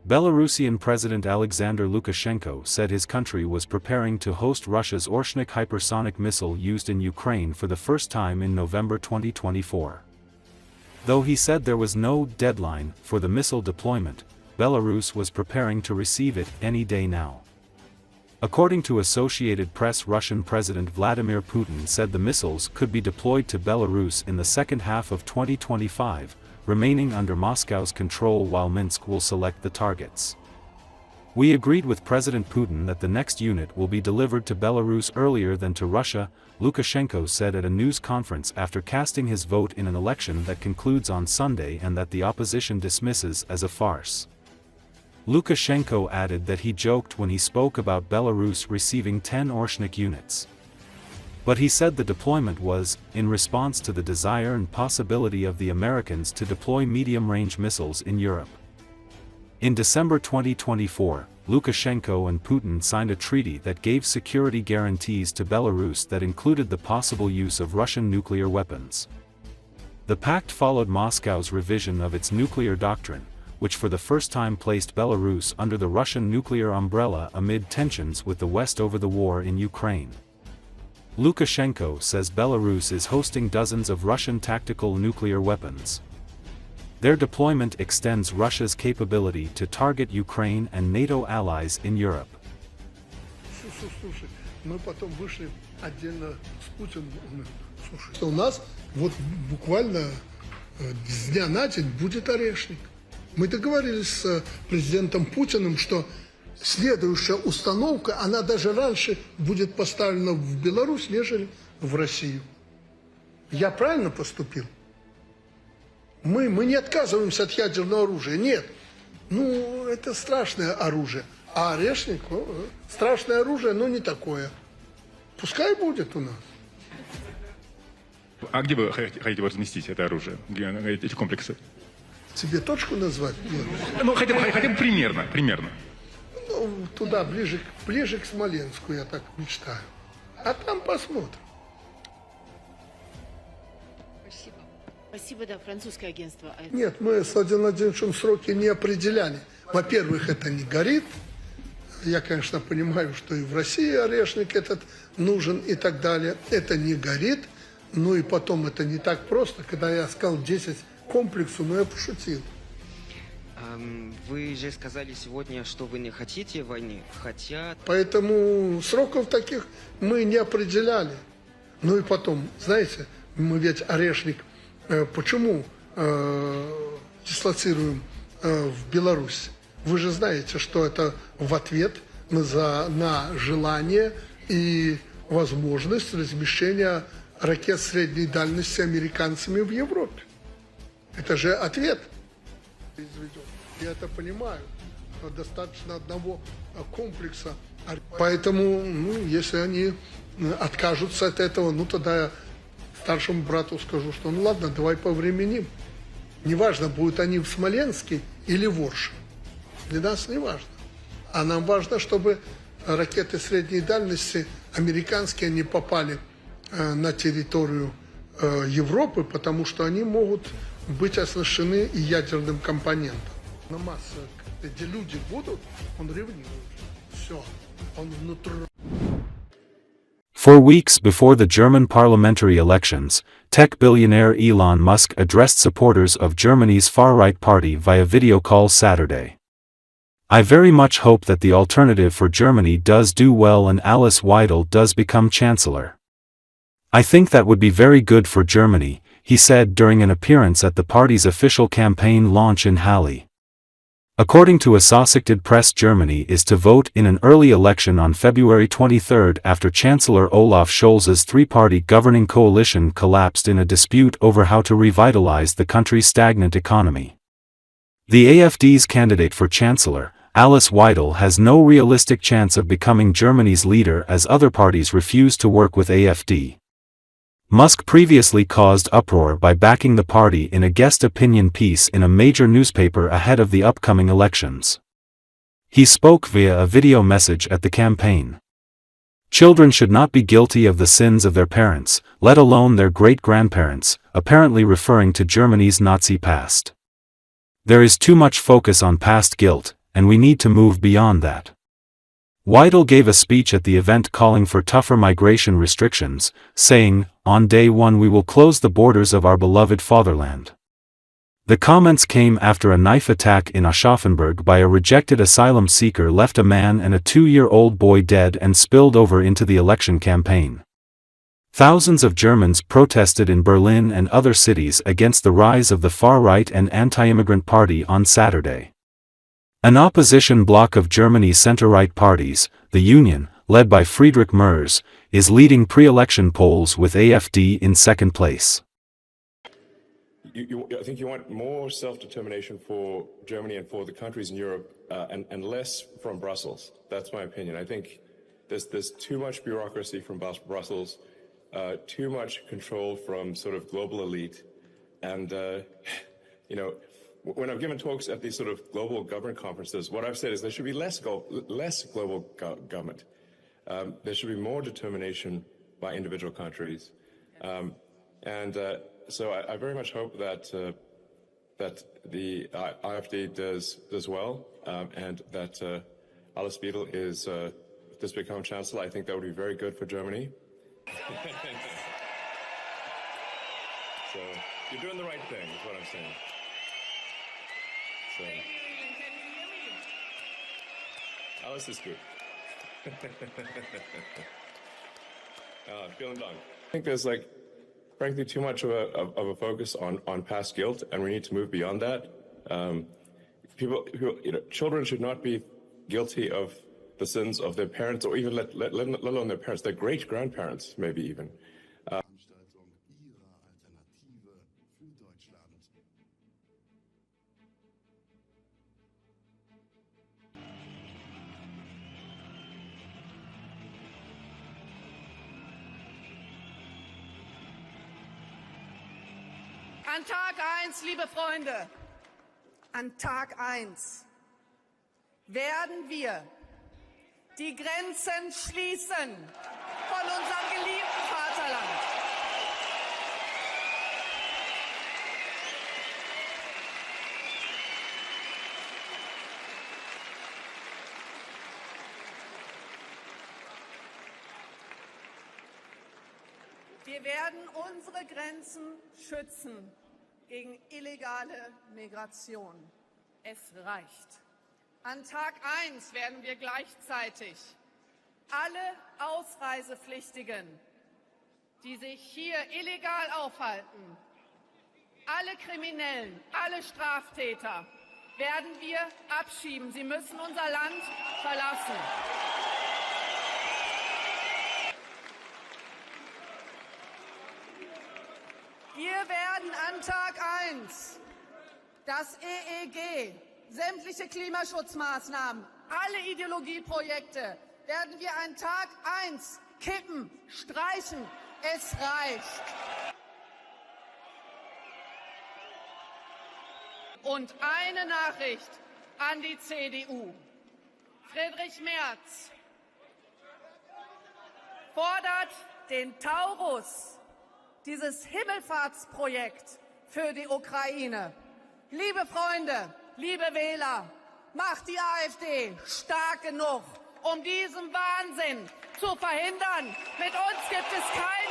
Belarusian President Alexander Lukashenko said his country was preparing to host Russia's Oreshnik hypersonic missile used in Ukraine for the first time in November 2024. Though he said there was no deadline for the missile deployment, Belarus was preparing to receive it any day now. According to Associated Press, Russian President Vladimir Putin said the missiles could be deployed to Belarus in the second half of 2025, remaining under Moscow's control while Minsk will select the targets. "We agreed with President Putin that the next unit will be delivered to Belarus earlier than to Russia," Lukashenko said at a news conference after casting his vote in an election that concludes on Sunday and that the opposition dismisses as a farce. Lukashenko added that he joked when he spoke about Belarus receiving 10 Oreshnik units. But he said the deployment was, in response to the desire and possibility of the Americans to deploy medium-range missiles in Europe. In December 2024, Lukashenko and Putin signed a treaty that gave security guarantees to Belarus that included the possible use of Russian nuclear weapons. The pact followed Moscow's revision of its nuclear doctrine, which for the first time placed Belarus under the Russian nuclear umbrella amid tensions with the West over the war in Ukraine. Lukashenko says Belarus is hosting dozens of Russian tactical nuclear weapons. Their deployment extends Russia's capability to target Ukraine and NATO allies in Europe. Мы потом вышли отдельно с Путиным. Слушай, у нас вот буквально с дня на день будет Орешник. Мы договорились с президентом Путиным, что следующая установка, она даже раньше будет поставлена в Беларусь, нежели в Россию. Я правильно поступил? Мы не отказываемся от ядерного оружия, нет. Ну, это страшное оружие. А Орешник, страшное оружие, но не такое. Пускай будет у нас. А где вы хотите разместить это оружие, эти комплексы? Тебе точку назвать? Нет. Ну, хотя бы примерно. Ну, туда, ближе к Смоленску, я так мечтаю. А там посмотрим. Спасибо, да, французское агентство. Нет, мы с Владимиром Владимировичем сроки не определяли. Во-первых, это не горит. Я, конечно, понимаю, что и в России Орешник этот нужен и так далее. Это не горит. Ну и потом это не так просто. Когда я сказал 10 комплексов, но я пошутил. Вы же сказали сегодня, что вы не хотите войны, хотя... Поэтому сроков таких мы не определяли. Ну и потом, знаете, мы ведь Орешник почему дислоцируем в Беларусь? Вы же знаете, что это в ответ на желание и возможность размещения ракет средней дальности американцами в Европе. Это же ответ. Я это понимаю. Достаточно одного комплекса. Поэтому, если они откажутся от этого, тогда я старшему брату скажу, что ладно, давай повременим. Неважно, будут они в Смоленске или в Орше. Для нас не важно. А нам важно, чтобы ракеты средней дальности американские не попали на территорию Европы, потому что они могут быть оснащены и ядерным компонентом. На массе, где люди будут, он ревнует. Все, он внутри. For weeks before the German parliamentary elections, tech billionaire Elon Musk addressed supporters of Germany's far-right party via video call Saturday. "I very much hope that the Alternative for Germany does do well and Alice Weidel does become chancellor. I think that would be very good for Germany," he said during an appearance at the party's official campaign launch in Halle. According to Associated Press, Germany is to vote in an early election on February 23 after Chancellor Olaf Scholz's three-party governing coalition collapsed in a dispute over how to revitalize the country's stagnant economy. The AfD's candidate for chancellor, Alice Weidel, has no realistic chance of becoming Germany's leader as other parties refuse to work with AfD. Musk previously caused uproar by backing the party in a guest opinion piece in a major newspaper ahead of the upcoming elections. He spoke via a video message at the campaign. "Children should not be guilty of the sins of their parents, let alone their great-grandparents," apparently referring to Germany's Nazi past. "There is too much focus on past guilt, and we need to move beyond that. Weidel gave a speech at the event calling for tougher migration restrictions, saying, "On day one we will close the borders of our beloved fatherland." The comments came after a knife attack in Aschaffenburg by a rejected asylum seeker left a man and a 2-year-old boy dead and spilled over into the election campaign. Thousands of Germans protested in Berlin and other cities against the rise of the far-right and anti-immigrant party on Saturday. An opposition bloc of Germany's center-right parties, the Union, led by Friedrich Merz, is leading pre-election polls with AfD in second place. I think you want more self-determination for Germany and for the countries in Europe, and less from Brussels. That's my opinion. I think there's too much bureaucracy from Brussels, too much control from sort of global elite, and when I've given talks at these sort of global government conferences, what I've said is there should be less global government. There should be more determination by individual countries, so I very much hope that the AfD does well, and that Alice Weidel does become chancellor. I think that would be very good for Germany. So you're doing the right thing, is what I'm saying. So, Alice is good. Vielen Dank. I think there's frankly too much of a focus on past guilt, and we need to move beyond that. Children should not be guilty of the sins of their parents, or even let alone their parents, their great-grandparents, maybe even. An Tag 1, liebe Freunde, an Tag 1 werden wir die Grenzen schließen von unserem geliebten Vaterland. Wir werden unsere Grenzen schützen gegen illegale Migration. Es reicht. An Tag 1 werden wir gleichzeitig alle Ausreisepflichtigen, die sich hier illegal aufhalten, alle Kriminellen, alle Straftäter, werden wir abschieben. Sie müssen unser Land verlassen. Wir werden an Tag 1 das EEG, sämtliche Klimaschutzmaßnahmen, alle Ideologieprojekte werden wir an Tag 1 kippen, streichen. Es reicht. Und eine Nachricht an die CDU. Friedrich Merz fordert den Taurus, dieses Himmelfahrtsprojekt für die Ukraine. Liebe Freunde, liebe Wähler, macht die AfD stark genug, um diesen Wahnsinn zu verhindern. Mit uns gibt es keine